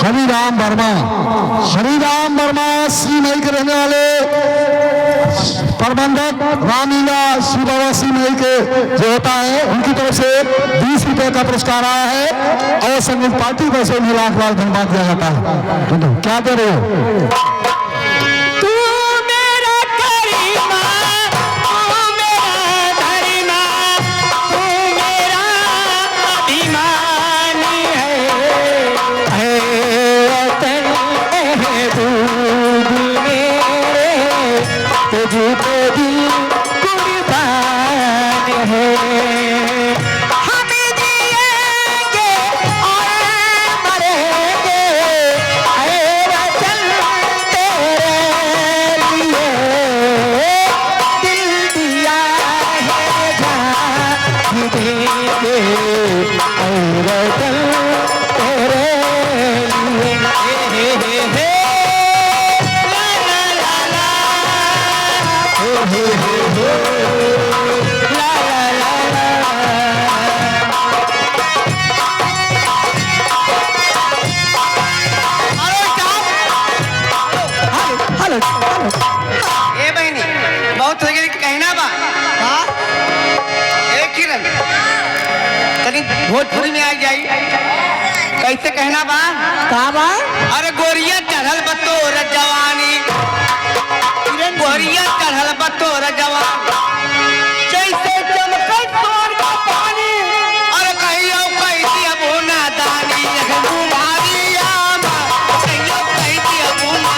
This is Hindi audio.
हरिराम वर्मा श्रीमई के रहने वाले प्रबंधक रामलीला श्री बाबा श्रीमई के जो होता है उनकी तरफ से 20 रुपए का पुरस्कार आया है और संगीत पार्टी को से 1 लाख बार धन्यवाद दिया जाता है। क्या दे रहे हो? भोजपुरी में आ जाई कैसे कहना बा का बा? अरे गोरिया चढ़ल बतोर जवानी, गोरिया चढ़ल बतोर जवानी जैसे चमकल सोन का पानी। अरे कहियो कह दिया भूना दानी भारी आमा, कहियो कह दिया भूना